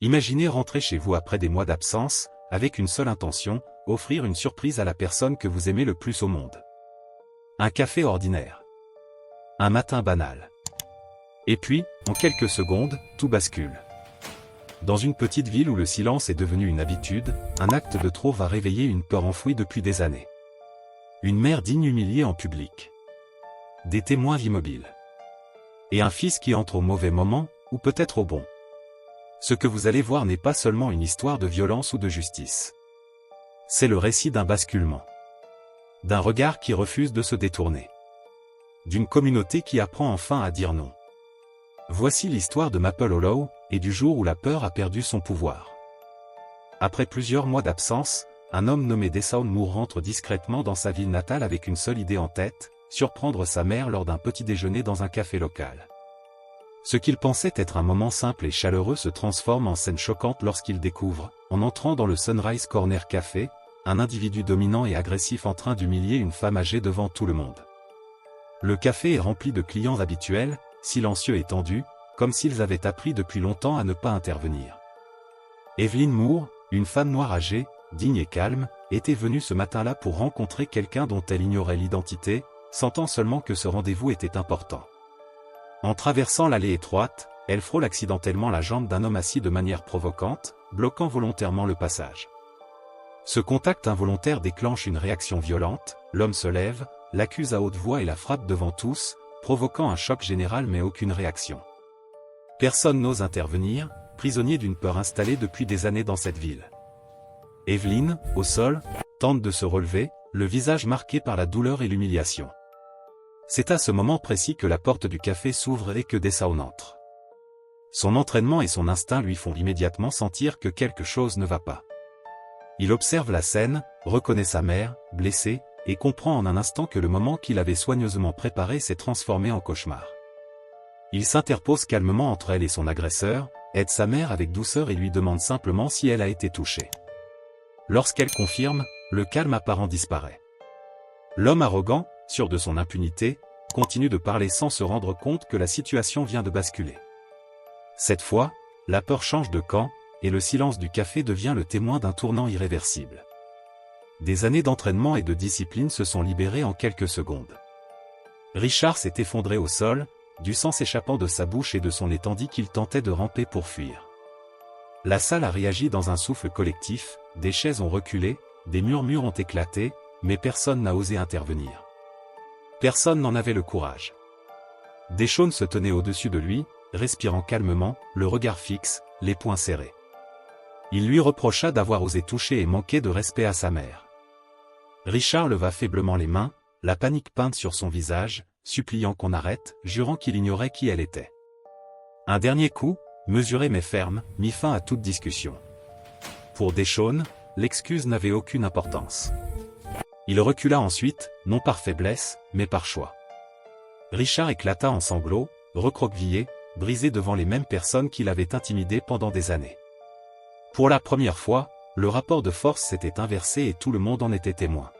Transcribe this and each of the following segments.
Imaginez rentrer chez vous après des mois d'absence, avec une seule intention, offrir une surprise à la personne que vous aimez le plus au monde. Un café ordinaire. Un matin banal. Et puis, en quelques secondes, tout bascule. Dans une petite ville où le silence est devenu une habitude, un acte de trop va réveiller une peur enfouie depuis des années. Une mère digne humiliée en public. Des témoins immobiles. Et un fils qui entre au mauvais moment, ou peut-être au bon. Ce que vous allez voir n'est pas seulement une histoire de violence ou de justice. C'est le récit d'un basculement. D'un regard qui refuse de se détourner. D'une communauté qui apprend enfin à dire non. Voici l'histoire de Maple Hollow, et du jour où la peur a perdu son pouvoir. Après plusieurs mois d'absence, un homme nommé Deshaun Moore rentre discrètement dans sa ville natale avec une seule idée en tête, surprendre sa mère lors d'un petit déjeuner dans un café local. Ce qu'il pensait être un moment simple et chaleureux se transforme en scène choquante lorsqu'il découvre, en entrant dans le Sunrise Corner Café, un individu dominant et agressif en train d'humilier une femme âgée devant tout le monde. Le café est rempli de clients habituels, silencieux et tendus, comme s'ils avaient appris depuis longtemps à ne pas intervenir. Evelyn Moore, une femme noire âgée, digne et calme, était venue ce matin-là pour rencontrer quelqu'un dont elle ignorait l'identité, sentant seulement que ce rendez-vous était important. En traversant l'allée étroite, elle frôle accidentellement la jambe d'un homme assis de manière provocante, bloquant volontairement le passage. Ce contact involontaire déclenche une réaction violente, l'homme se lève, l'accuse à haute voix et la frappe devant tous, provoquant un choc général mais aucune réaction. Personne n'ose intervenir, prisonnier d'une peur installée depuis des années dans cette ville. Evelyn, au sol, tente de se relever, le visage marqué par la douleur et l'humiliation. C'est à ce moment précis que la porte du café s'ouvre et que Deshaun entre. Son entraînement et son instinct lui font immédiatement sentir que quelque chose ne va pas. Il observe la scène, reconnaît sa mère, blessée, et comprend en un instant que le moment qu'il avait soigneusement préparé s'est transformé en cauchemar. Il s'interpose calmement entre elle et son agresseur, aide sa mère avec douceur et lui demande simplement si elle a été touchée. Lorsqu'elle confirme, le calme apparent disparaît. L'homme arrogant, sûr de son impunité, continue de parler sans se rendre compte que la situation vient de basculer. Cette fois, la peur change de camp, et le silence du café devient le témoin d'un tournant irréversible. Des années d'entraînement et de discipline se sont libérées en quelques secondes. Richard s'est effondré au sol, du sang s'échappant de sa bouche et de son nez tandis qu'il tentait de ramper pour fuir. La salle a réagi dans un souffle collectif, des chaises ont reculé, des murmures ont éclaté, mais personne n'a osé intervenir. Personne n'en avait le courage. Deshaun se tenait au-dessus de lui, respirant calmement, le regard fixe, les poings serrés. Il lui reprocha d'avoir osé toucher et manquer de respect à sa mère. Richard leva faiblement les mains, la panique peinte sur son visage, suppliant qu'on arrête, jurant qu'il ignorait qui elle était. Un dernier coup, mesuré mais ferme, mit fin à toute discussion. Pour Deshaun, l'excuse n'avait aucune importance. Il recula ensuite, non par faiblesse, mais par choix. Richard éclata en sanglots, recroquevillé, brisé devant les mêmes personnes qui l'avaient intimidé pendant des années. Pour la première fois, le rapport de force s'était inversé et tout le monde en était témoin.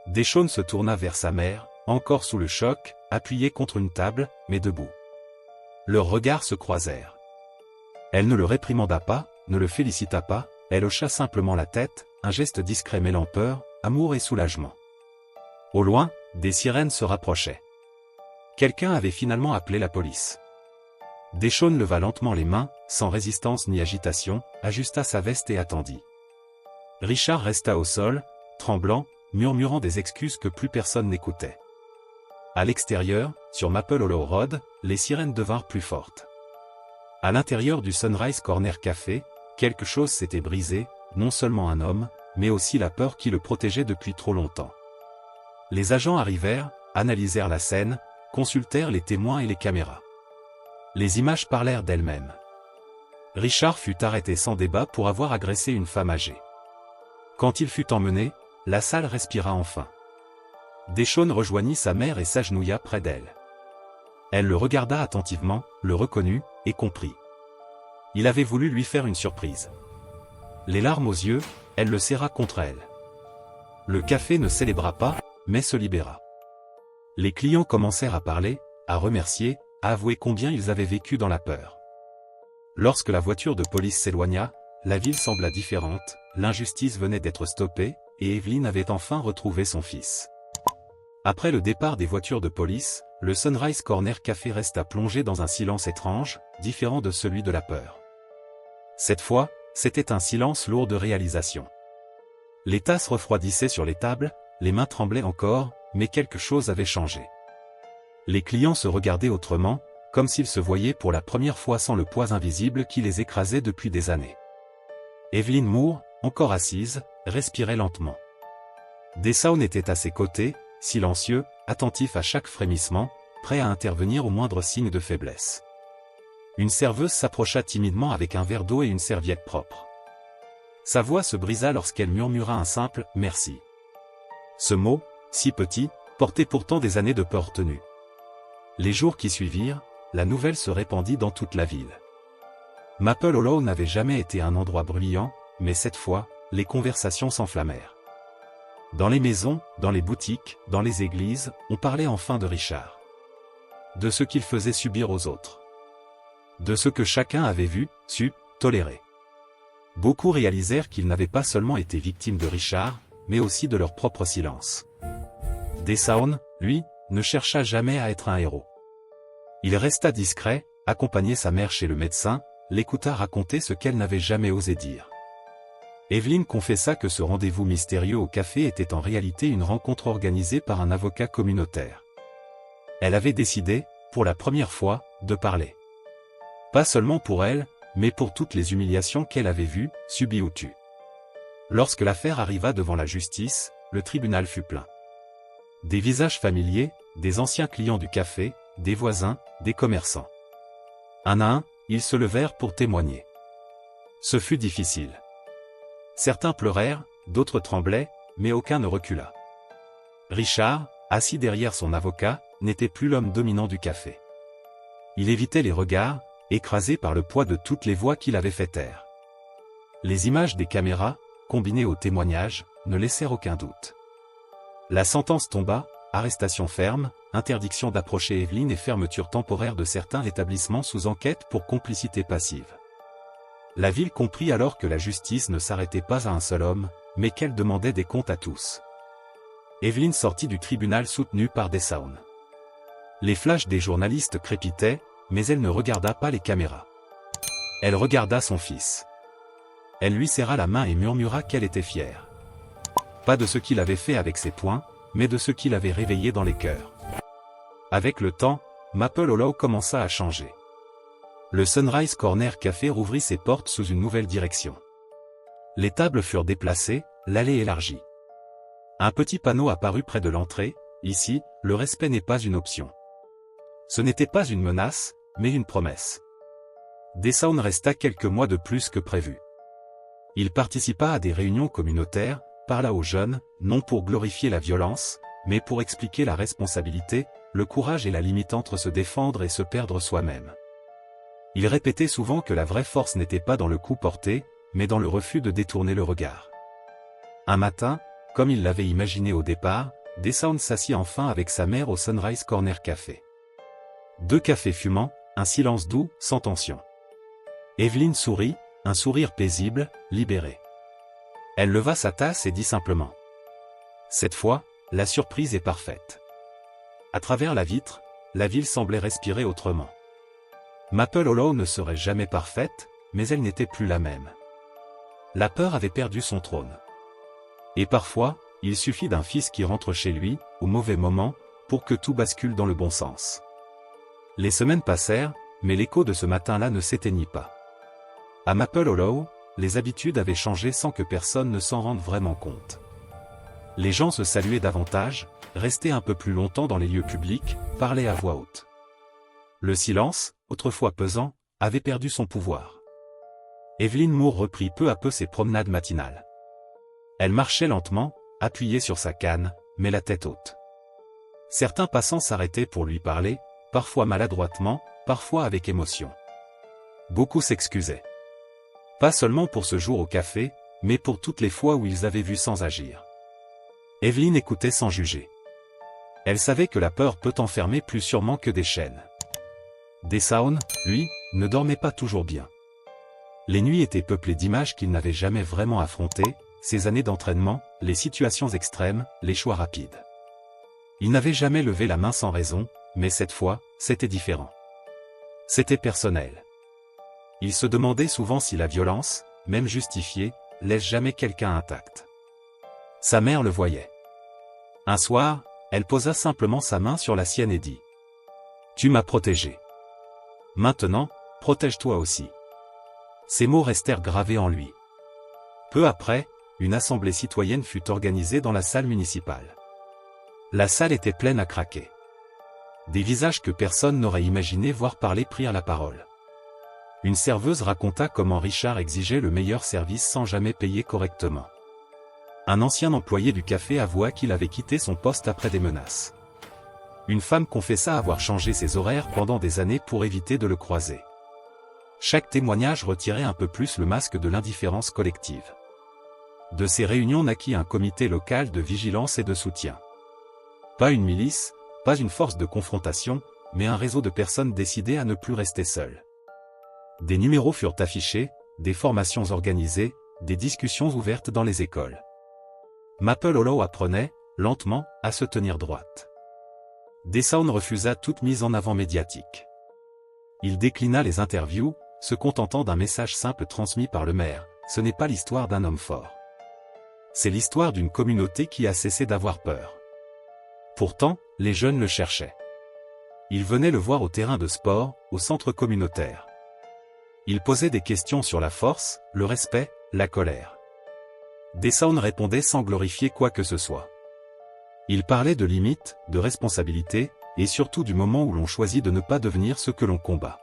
Deshaun se tourna vers sa mère, encore sous le choc, appuyée contre une table, mais debout. Leurs regards se croisèrent. Elle ne le réprimanda pas, ne le félicita pas, elle hocha simplement la tête, un geste discret mêlant peur, amour et soulagement. Au loin, des sirènes se rapprochaient. Quelqu'un avait finalement appelé la police. Deshaun leva lentement les mains, sans résistance ni agitation, ajusta sa veste et attendit. Richard resta au sol, tremblant, murmurant des excuses que plus personne n'écoutait. À l'extérieur, sur Maple Hollow Road, les sirènes devinrent plus fortes. À l'intérieur du Sunrise Corner Café, quelque chose s'était brisé, non seulement un homme, mais aussi la peur qui le protégeait depuis trop longtemps. Les agents arrivèrent, analysèrent la scène, consultèrent les témoins et les caméras. Les images parlèrent d'elles-mêmes. Richard fut arrêté sans débat pour avoir agressé une femme âgée. Quand il fut emmené, la salle respira enfin. Deshaun rejoignit sa mère et s'agenouilla près d'elle. Elle le regarda attentivement, le reconnut, et comprit. Il avait voulu lui faire une surprise. Les larmes aux yeux, elle le serra contre elle. Le café ne célébra pas, mais se libéra. Les clients commencèrent à parler, à remercier, à avouer combien ils avaient vécu dans la peur. Lorsque la voiture de police s'éloigna, la ville sembla différente, l'injustice venait d'être stoppée, et Evelyn avait enfin retrouvé son fils. Après le départ des voitures de police, le Sunrise Corner Café resta plongé dans un silence étrange, différent de celui de la peur. Cette fois, c'était un silence lourd de réalisation. Les tasses refroidissaient sur les tables, les mains tremblaient encore, mais quelque chose avait changé. Les clients se regardaient autrement, comme s'ils se voyaient pour la première fois sans le poids invisible qui les écrasait depuis des années. Evelyn Moore, encore assise, respirait lentement. Deshaun était à ses côtés, silencieux, attentif à chaque frémissement, prêt à intervenir au moindre signe de faiblesse. Une serveuse s'approcha timidement avec un verre d'eau et une serviette propre. Sa voix se brisa lorsqu'elle murmura un simple « merci ». Ce mot, si petit, portait pourtant des années de peur tenue. Les jours qui suivirent, la nouvelle se répandit dans toute la ville. Maple Hollow n'avait jamais été un endroit bruyant, mais cette fois, les conversations s'enflammèrent. Dans les maisons, dans les boutiques, dans les églises, on parlait enfin de Richard. De ce qu'il faisait subir aux autres. De ce que chacun avait vu, su, toléré. Beaucoup réalisèrent qu'ils n'avaient pas seulement été victimes de Richard, mais aussi de leur propre silence. Deshaun, lui, ne chercha jamais à être un héros. Il resta discret, accompagnait sa mère chez le médecin, l'écouta raconter ce qu'elle n'avait jamais osé dire. Evelyn confessa que ce rendez-vous mystérieux au café était en réalité une rencontre organisée par un avocat communautaire. Elle avait décidé, pour la première fois, de parler. Pas seulement pour elle, mais pour toutes les humiliations qu'elle avait vues, subies ou tues. Lorsque l'affaire arriva devant la justice, le tribunal fut plein. Des visages familiers, des anciens clients du café, des voisins, des commerçants. Un à un, ils se levèrent pour témoigner. Ce fut difficile. Certains pleurèrent, d'autres tremblaient, mais aucun ne recula. Richard, assis derrière son avocat, n'était plus l'homme dominant du café. Il évitait les regards, écrasé par le poids de toutes les voix qu'il avait fait taire. Les images des caméras, combinées aux témoignages, ne laissèrent aucun doute. La sentence tomba, arrestation ferme, interdiction d'approcher Evelyn et fermeture temporaire de certains établissements sous enquête pour complicité passive. La ville comprit alors que la justice ne s'arrêtait pas à un seul homme, mais qu'elle demandait des comptes à tous. Evelyn sortit du tribunal soutenue par Deshaun. Les flashs des journalistes crépitaient, mais elle ne regarda pas les caméras. Elle regarda son fils. Elle lui serra la main et murmura qu'elle était fière. Pas de ce qu'il avait fait avec ses poings, mais de ce qu'il avait réveillé dans les cœurs. Avec le temps, Maple Hollow commença à changer. Le Sunrise Corner Café rouvrit ses portes sous une nouvelle direction. Les tables furent déplacées, l'allée élargie. Un petit panneau apparut près de l'entrée, ici, le respect n'est pas une option. Ce n'était pas une menace, mais une promesse. Deshaun resta quelques mois de plus que prévu. Il participa à des réunions communautaires, parla aux jeunes, non pour glorifier la violence, mais pour expliquer la responsabilité, le courage et la limite entre se défendre et se perdre soi-même. Il répétait souvent que la vraie force n'était pas dans le coup porté, mais dans le refus de détourner le regard. Un matin, comme il l'avait imaginé au départ, Deshaun s'assit enfin avec sa mère au Sunrise Corner Café. 2 cafés fumants, un silence doux, sans tension. Evelyn sourit, un sourire paisible, libéré. Elle leva sa tasse et dit simplement. Cette fois, la surprise est parfaite. À travers la vitre, la ville semblait respirer autrement. Maple Hollow ne serait jamais parfaite, mais elle n'était plus la même. La peur avait perdu son trône. Et parfois, il suffit d'un fils qui rentre chez lui, au mauvais moment, pour que tout bascule dans le bon sens. Les semaines passèrent, mais l'écho de ce matin-là ne s'éteignit pas. À Maple Hollow, les habitudes avaient changé sans que personne ne s'en rende vraiment compte. Les gens se saluaient davantage, restaient un peu plus longtemps dans les lieux publics, parlaient à voix haute. Le silence, autrefois pesant, avait perdu son pouvoir. Evelyn Moore reprit peu à peu ses promenades matinales. Elle marchait lentement, appuyée sur sa canne, mais la tête haute. Certains passants s'arrêtaient pour lui parler, parfois maladroitement, parfois avec émotion. Beaucoup s'excusaient. Pas seulement pour ce jour au café, mais pour toutes les fois où ils avaient vu sans agir. Evelyn écoutait sans juger. Elle savait que la peur peut enfermer plus sûrement que des chaînes. Deshaun, lui, ne dormait pas toujours bien. Les nuits étaient peuplées d'images qu'il n'avait jamais vraiment affrontées, ses années d'entraînement, les situations extrêmes, les choix rapides. Il n'avait jamais levé la main sans raison, mais cette fois, c'était différent. C'était personnel. Il se demandait souvent si la violence, même justifiée, laisse jamais quelqu'un intact. Sa mère le voyait. Un soir, elle posa simplement sa main sur la sienne et dit : « Tu m'as protégé. Maintenant, protège-toi aussi. » Ces mots restèrent gravés en lui. Peu après, une assemblée citoyenne fut organisée dans la salle municipale. La salle était pleine à craquer. Des visages que personne n'aurait imaginé voir parler prirent la parole. Une serveuse raconta comment Richard exigeait le meilleur service sans jamais payer correctement. Un ancien employé du café avoua qu'il avait quitté son poste après des menaces. Une femme confessa avoir changé ses horaires pendant des années pour éviter de le croiser. Chaque témoignage retirait un peu plus le masque de l'indifférence collective. De ces réunions naquit un comité local de vigilance et de soutien. Pas une milice, pas une force de confrontation, mais un réseau de personnes décidées à ne plus rester seules. Des numéros furent affichés, des formations organisées, des discussions ouvertes dans les écoles. Maple Hollow apprenait, lentement, à se tenir droite. Deshaun refusa toute mise en avant médiatique. Il déclina les interviews, se contentant d'un message simple transmis par le maire : ce n'est pas l'histoire d'un homme fort. C'est l'histoire d'une communauté qui a cessé d'avoir peur. Pourtant, les jeunes le cherchaient. Ils venaient le voir au terrain de sport, au centre communautaire. Il posait des questions sur la force, le respect, la colère. Deshaun répondait sans glorifier quoi que ce soit. Il parlait de limites, de responsabilités, et surtout du moment où l'on choisit de ne pas devenir ce que l'on combat.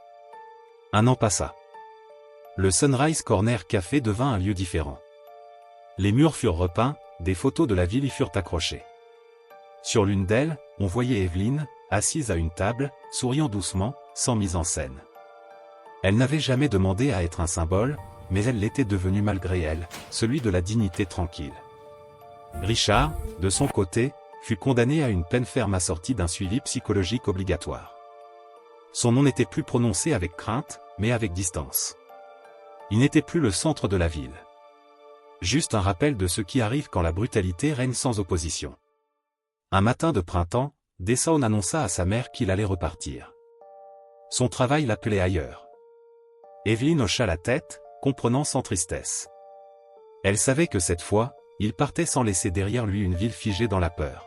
Un an passa. Le Sunrise Corner Café devint un lieu différent. Les murs furent repeints, des photos de la ville y furent accrochées. Sur l'une d'elles, on voyait Evelyn, assise à une table, souriant doucement, sans mise en scène. Elle n'avait jamais demandé à être un symbole, mais elle l'était devenue malgré elle, celui de la dignité tranquille. Richard, de son côté, fut condamné à une peine ferme assortie d'un suivi psychologique obligatoire. Son nom n'était plus prononcé avec crainte, mais avec distance. Il n'était plus le centre de la ville. Juste un rappel de ce qui arrive quand la brutalité règne sans opposition. Un matin de printemps, Deshaun annonça à sa mère qu'il allait repartir. Son travail l'appelait ailleurs. Evelyn hocha la tête, comprenant sans tristesse. Elle savait que cette fois, il partait sans laisser derrière lui une ville figée dans la peur.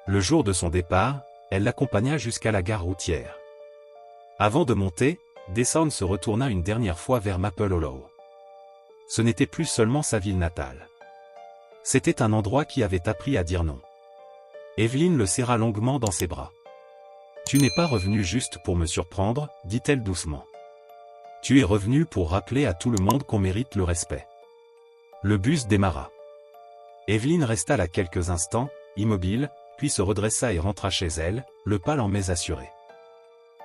Le jour de son départ, elle l'accompagna jusqu'à la gare routière. Avant de monter, Deshaun se retourna une dernière fois vers Maple Hollow. Ce n'était plus seulement sa ville natale. C'était un endroit qui avait appris à dire non. Evelyn le serra longuement dans ses bras. « Tu n'es pas revenu juste pour me surprendre, dit-elle doucement. Tu es revenu pour rappeler à tout le monde qu'on mérite le respect. » Le bus démarra. Evelyn resta là quelques instants, immobile, puis se redressa et rentra chez elle, le pas lent mais assuré.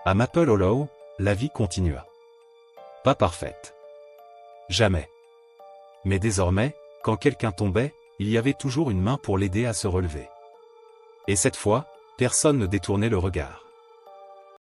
À Maple Hollow, la vie continua. Pas parfaite. Jamais. Mais désormais, quand quelqu'un tombait, il y avait toujours une main pour l'aider à se relever. Et cette fois, personne ne détournait le regard.